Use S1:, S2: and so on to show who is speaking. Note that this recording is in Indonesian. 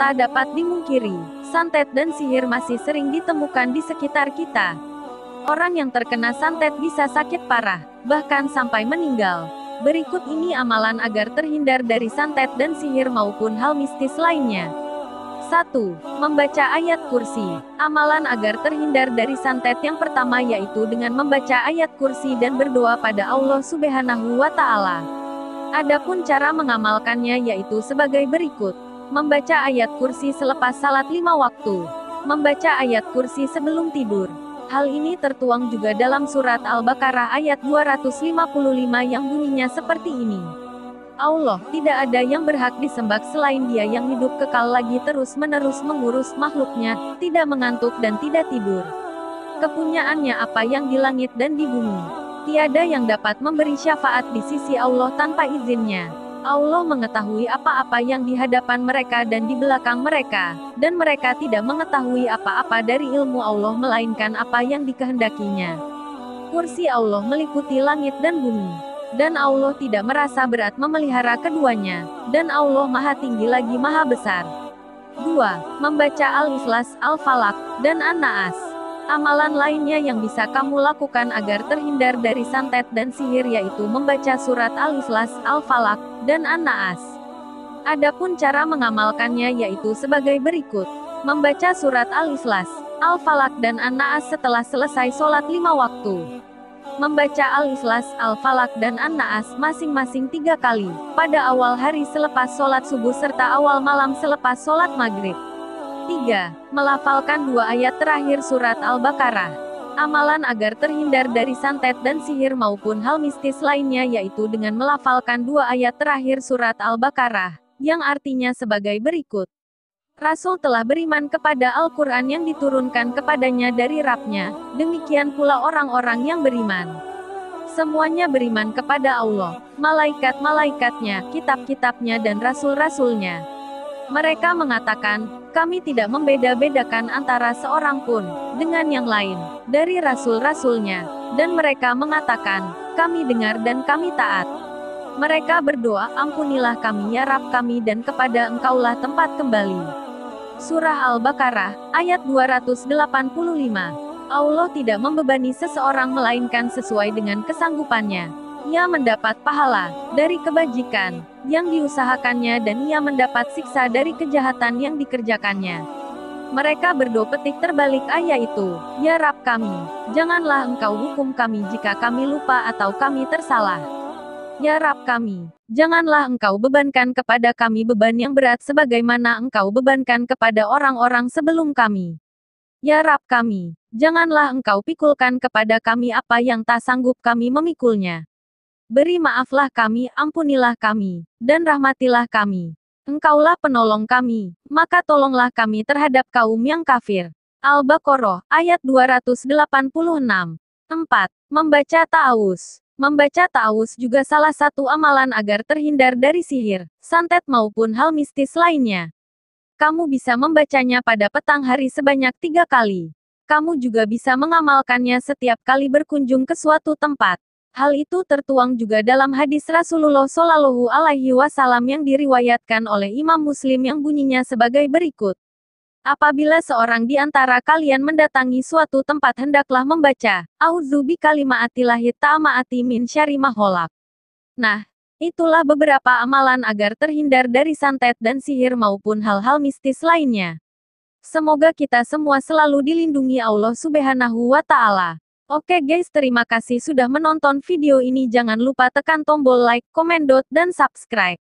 S1: Tak dapat dimungkiri, santet dan sihir masih sering ditemukan di sekitar kita. Orang yang terkena santet bisa sakit parah, bahkan sampai meninggal. Berikut ini amalan agar terhindar dari santet dan sihir maupun hal mistis lainnya. 1. Membaca ayat kursi. Amalan agar terhindar dari santet yang pertama yaitu dengan membaca ayat kursi dan berdoa pada Allah Subhanahu wa Ta'ala. Adapun cara mengamalkannya yaitu sebagai berikut: membaca ayat kursi selepas salat 5 waktu, membaca ayat kursi sebelum tidur. Hal ini tertuang juga dalam surat Al-Baqarah ayat 255 yang bunyinya seperti ini. Allah, tidak ada yang berhak disembah selain Dia yang hidup kekal lagi terus-menerus mengurus makhluknya, tidak mengantuk dan tidak tidur. Kepunyaannya apa yang di langit dan di bumi. Tiada yang dapat memberi syafaat di sisi Allah tanpa izinnya. Allah mengetahui apa-apa yang di hadapan mereka dan di belakang mereka, dan mereka tidak mengetahui apa-apa dari ilmu Allah melainkan apa yang dikehendakinya. Kursi Allah meliputi langit dan bumi. Dan Allah tidak merasa berat memelihara keduanya, dan Allah Maha Tinggi lagi Maha Besar. 2. Membaca Al-Ikhlas, Al-Falaq, dan An-Naas. Amalan lainnya yang bisa kamu lakukan agar terhindar dari santet dan sihir yaitu membaca surat Al-Ikhlas, Al-Falaq, dan An-Naas. Adapun cara mengamalkannya yaitu sebagai berikut: membaca surat Al-Ikhlas, Al-Falaq, dan An-Naas setelah selesai sholat 5 waktu. Membaca Al-Ikhlas, Al-Falaq, dan An-Naas masing-masing 3 kali, pada awal hari selepas sholat subuh serta awal malam selepas sholat maghrib. 3. Melafalkan 2 ayat terakhir surat Al-Baqarah. Amalan agar terhindar dari santet dan sihir maupun hal mistis lainnya yaitu dengan melafalkan 2 ayat terakhir surat Al-Baqarah, yang artinya sebagai berikut. Rasul telah beriman kepada Al-Quran yang diturunkan kepadanya dari Rabb-nya, demikian pula orang-orang yang beriman. Semuanya beriman kepada Allah, malaikat-malaikatnya, kitab-kitabnya dan rasul-rasulnya. Mereka mengatakan, kami tidak membeda-bedakan antara seorang pun dengan yang lain dari rasul-rasulnya, dan mereka mengatakan, kami dengar dan kami taat. Mereka berdoa, ampunilah kami ya Rabb kami dan kepada Engkaulah tempat kembali. Surah Al-Baqarah, ayat 285. Allah tidak membebani seseorang melainkan sesuai dengan kesanggupannya. Ia mendapat pahala dari kebajikan yang diusahakannya dan ia mendapat siksa dari kejahatan yang dikerjakannya. Mereka berdoa petik terbalik ayat itu, ya Rabb kami, janganlah Engkau hukum kami jika kami lupa atau kami tersalah. Ya Rabb kami, janganlah Engkau bebankan kepada kami beban yang berat sebagaimana Engkau bebankan kepada orang-orang sebelum kami. Ya Rabb kami, janganlah Engkau pikulkan kepada kami apa yang tak sanggup kami memikulnya. Beri maaflah kami, ampunilah kami, dan rahmatilah kami. Engkaulah penolong kami, maka tolonglah kami terhadap kaum yang kafir. Al-Baqarah, ayat 286. 4. Membaca ta'awuz. Membaca ta'awuz juga salah satu amalan agar terhindar dari sihir, santet maupun hal mistis lainnya. Kamu bisa membacanya pada petang hari sebanyak 3 kali. Kamu juga bisa mengamalkannya setiap kali berkunjung ke suatu tempat. Hal itu tertuang juga dalam hadis Rasulullah Shallallahu Alaihi Wasallam yang diriwayatkan oleh Imam Muslim yang bunyinya sebagai berikut. Apabila seorang di antara kalian mendatangi suatu tempat hendaklah membaca, A'udzu bikalimatillahi tammati min syarri ma khalaq. Nah, itulah beberapa amalan agar terhindar dari santet dan sihir maupun hal-hal mistis lainnya. Semoga kita semua selalu dilindungi Allah Subhanahu wa Ta'ala. Oke guys, terima kasih sudah menonton video ini. Jangan lupa tekan tombol like, komen, dan subscribe.